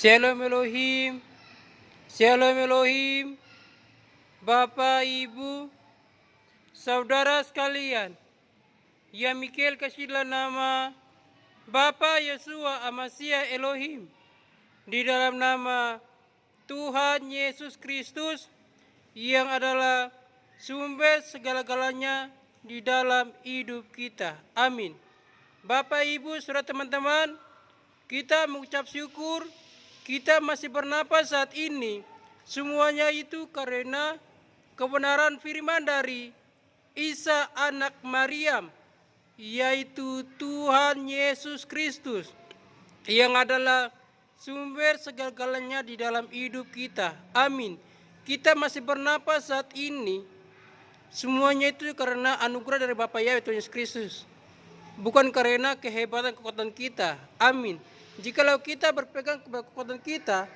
Shalom Elohim, Shalom Elohim, Bapak, Ibu, saudara sekalian, yang Mikael kasihlah nama Bapak Yeshua Amasiah Elohim, di dalam nama Tuhan Yesus Kristus yang adalah sumber segala-galanya di dalam hidup kita. Amin. Bapak, Ibu, saudara, teman-teman, kita mengucap syukur kita masih bernapas saat ini. Semuanya itu karena kebenaran firman dari Isa anak Maryam, yaitu Tuhan Yesus Kristus, yang adalah sumber segala-galanya di dalam hidup kita. Amin. Kita masih bernapas saat ini. Semuanya itu karena anugerah dari Bapa Yahweh Tuhan Yesus Kristus, bukan karena kehebatan kekuatan kita. Amin. Jikalau kita berpegang kepada kekuatan kita,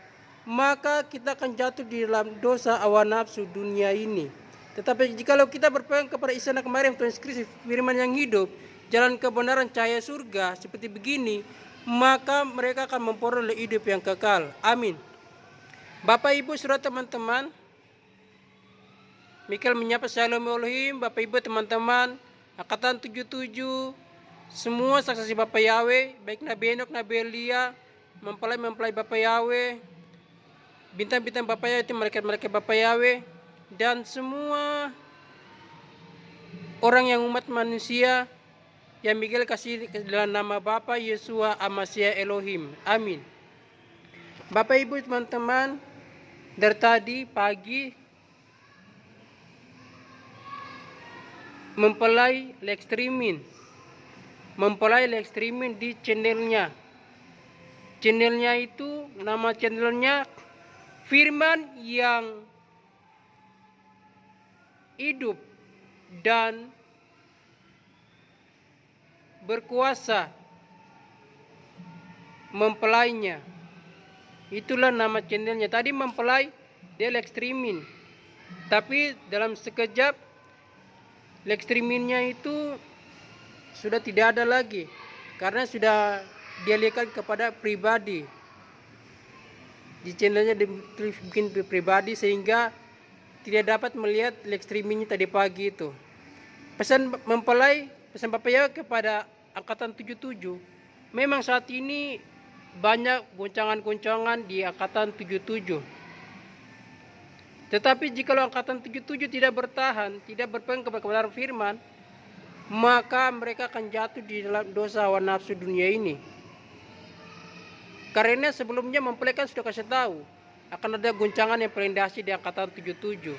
maka kita akan jatuh di dalam dosa hawa nafsu dunia ini. Tetapi jikalau kita berpegang kepada Isa anak Maryam Tuhan Yesus Kristus, firman yang hidup, jalan kebenaran, cahaya surga, seperti begini, maka mereka akan memperoleh hidup yang kekal. Amin. Bapak, Ibu, saudara, teman-teman, Mikael menyapa Shalom Elohim. Bapak, Ibu, teman-teman, Angkatan 77, semua saksi Bapak Yahweh, baik Nabi Henok, Nabi Elia, mempelai Bapak Yahweh, bintang-bintang Bapak Yahweh, itu malaikat-malaikat Bapak Yahweh, dan semua orang yang umat manusia yang Mikael kasih dalam nama Bapa Yeshua Amasiah Elohim. Amin. Bapak, Ibu, teman-teman, dari tadi pagi mempelai live streaming di channelnya. Channelnya itu, nama channelnya Firman yang hidup dan berkuasa, mempelainya. Itulah nama channelnya. Tadi mempelai dia live streaming, tapi dalam sekejap live streamingnya itu sudah tidak ada lagi, karena sudah dialihkan kepada pribadi. Di channelnya dibikin pribadi sehingga tidak dapat melihat live streamingnya tadi pagi itu. Pesan Bapak Yahweh kepada Angkatan 77, memang saat ini banyak goncangan-goncangan di Angkatan 77. Tetapi jikalau Angkatan 77 tidak bertahan, tidak berpegang kepada kebenaran firman, maka mereka akan jatuh di dalam dosa hawa nafsu dunia ini. Karena sebelumnya mempelai kan sudah kasih tahu akan ada goncangan yang paling dahsyat di Angkatan 77.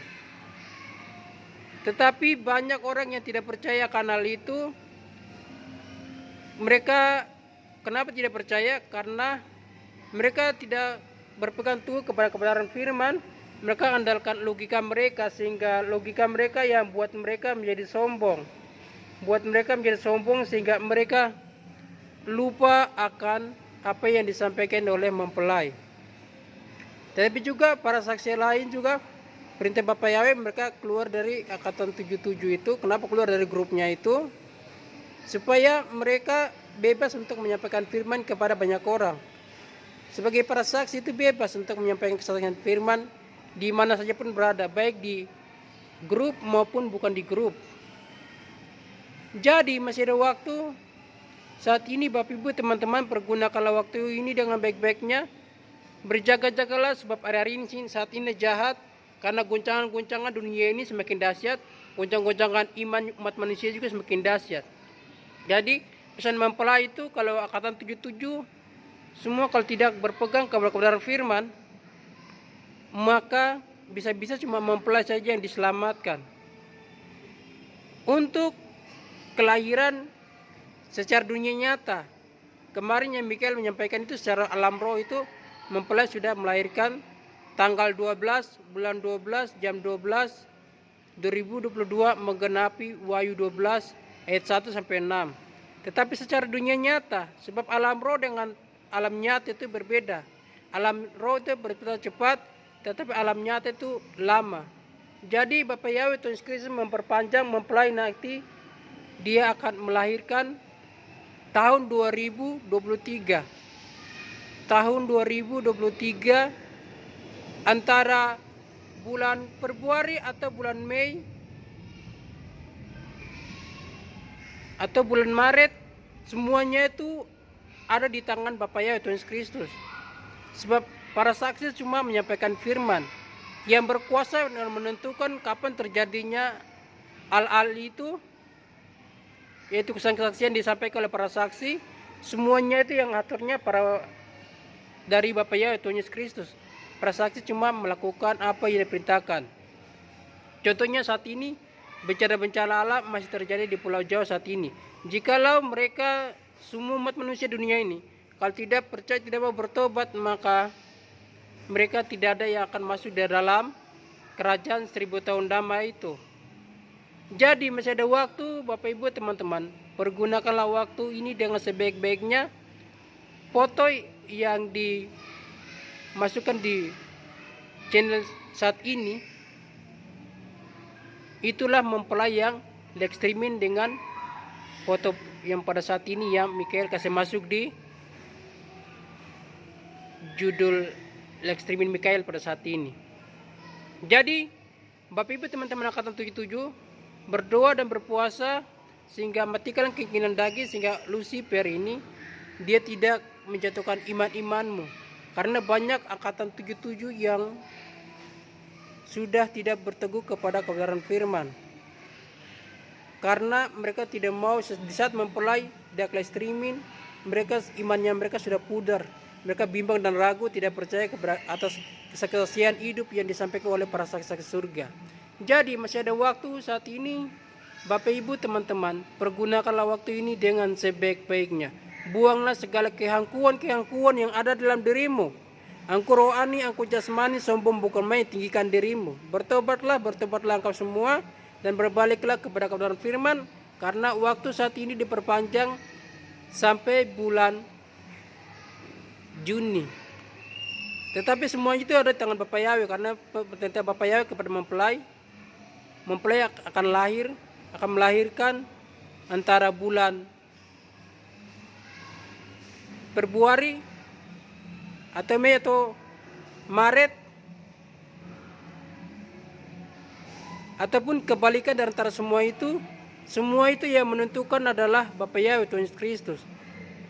Tetapi banyak orang yang tidak percaya kanal itu. Mereka kenapa tidak percaya? Karena mereka tidak berpegang teguh kepada kebenaran firman. Mereka andalkan logika mereka, sehingga logika mereka yang buat mereka menjadi sombong. Sehingga mereka lupa akan apa yang disampaikan oleh mempelai. Tapi juga para saksi lain juga, perintah Bapak Yahweh, mereka keluar dari Angkatan 77 itu. Kenapa keluar dari grupnya itu? Supaya mereka bebas untuk menyampaikan firman kepada banyak orang. Sebagai para saksi itu bebas untuk menyampaikan kesaksian firman di mana saja pun berada, baik di grup maupun bukan di grup. Jadi masih ada waktu. Saat ini Bapak, Ibu, teman-teman, pergunakanlah waktu ini dengan baik-baiknya. Berjaga-jagalah, sebab hari-hari ini saat ini jahat, karena goncangan-goncangan dunia ini semakin dahsyat. Goncang-goncangan iman umat manusia juga semakin dahsyat. Jadi pesan mempelai itu, kalau Angkatan 77 semua kalau tidak berpegang kepada kebenaran firman, maka bisa-bisa cuma mempelai saja yang diselamatkan. Untuk kelahiran secara dunia nyata, kemarin yang Mikael menyampaikan itu secara alam roh itu, mempelai sudah melahirkan tanggal 12 bulan 12 jam 12 2022 menggenapi Wahyu 12 ayat 1 sampai 6. Tetapi secara dunia nyata, sebab alam roh dengan alam nyata itu berbeda. Alam roh itu berputar cepat, tetapi alam nyata itu lama. Jadi Bapak Yahweh Tuhan Yesus Kristus memperpanjang mempelai nanti, dia akan melahirkan tahun 2023. tahun 2023 antara bulan Februari atau bulan Mei atau bulan Maret, semuanya itu ada di tangan Bapa Yahweh Tuhan Yesus Kristus. Sebab para saksi cuma menyampaikan firman yang berkuasa dan menentukan kapan terjadinya hal-hal itu, yaitu kesaksian disampaikan oleh para saksi. Semuanya itu yang aturnya dari Bapa Yahweh Tuhan Yesus Kristus. Para saksi cuma melakukan apa yang diperintahkan. Contohnya saat ini bencana-bencana alam masih terjadi di Pulau Jawa saat ini. Jikalau mereka semua umat manusia dunia ini kalau tidak percaya, tidak mau bertobat, maka mereka tidak ada yang akan masuk di dalam kerajaan 1000 tahun damai itu. Jadi masih ada waktu, Bapak Ibu teman-teman. Pergunakanlah waktu ini dengan sebaik-baiknya. Foto yang dimasukkan di channel saat ini, itulah mempelai yang live streaming dengan foto yang pada saat ini yang Mikael kasih masuk di judul live streaming Mikael pada saat ini. Jadi Bapak Ibu teman-teman angkatan 77 berdoa dan berpuasa sehingga matikan keinginan daging, sehingga Lucifer ini dia tidak menjatuhkan iman-imanmu. Karena banyak angkatan 77 yang sudah tidak berteguh kepada kebenaran firman. Karena mereka tidak mau di saat mempelai di live streaming, imannya mereka sudah pudar. Mereka bimbang dan ragu, tidak percaya atas kesaksian hidup yang disampaikan oleh para saksi-saksi surga. Jadi masih ada waktu saat ini, Bapak Ibu teman-teman, pergunakanlah waktu ini dengan sebaik-baiknya. Buanglah segala kehangkuan-kehangkuan yang ada dalam dirimu. Angku rohani, angku jasmani, sombong bukan main, tinggikan dirimu. Bertobatlah engkau semua dan berbaliklah kepada kebenaran firman, karena waktu saat ini diperpanjang sampai bulan Juni. Tetapi semuanya itu ada di tangan Bapa Yahweh, karena perintah Bapa Yahweh kepada mempelai akan melahirkan antara bulan Februari atau Mei atau Maret, ataupun kebalikan dari antara semua itu yang menentukan adalah Bapa Yahweh Tuhan Yesus Kristus.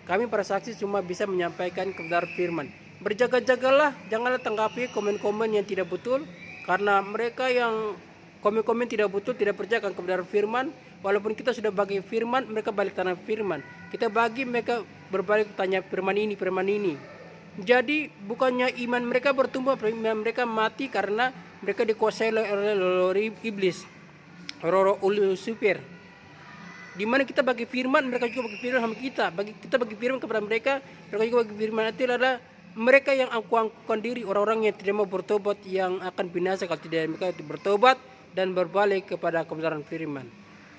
Kami para saksi cuma bisa menyampaikan kebenaran firman. Berjaga-jagalah, janganlah tanggapi komen-komen yang tidak betul, karena mereka yang komen-komen tidak betul, tidak percaya akan kebenaran firman. Walaupun kita sudah bagi firman, mereka balik tanya firman. Kita bagi, mereka berbalik tanya firman ini. Jadi bukannya iman mereka bertumbuh, iman mereka mati karena mereka dikuasai oleh iblis, roh Lucifer. Di mana kita bagi firman, mereka juga bagi firman sama kita. Kita bagi firman kepada mereka juga bagi firman. Itu adalah mereka yang angkuh-angkuhkan diri, orang-orang yang tidak mau bertobat, yang akan binasa kalau tidak mereka bertobat dan berbalik kepada kebenaran firman.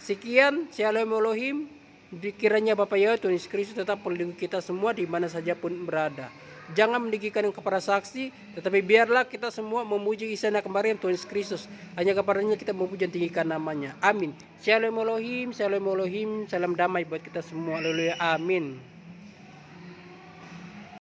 Sekian, Shalom Elohim. Kiranya Bapa Yahweh Tuhan Yesus Kristus tetap melindungi kita semua di mana saja pun berada. Jangan meninggikan kepada saksi, tetapi biarlah kita semua memuji Isa Anak Maryam Tuhan Yesus Kristus. Hanya kepadanya kita memuji dan tinggikan namanya. Amin. Shalom Elohim, salam damai buat kita semua. Haleluya. Amin.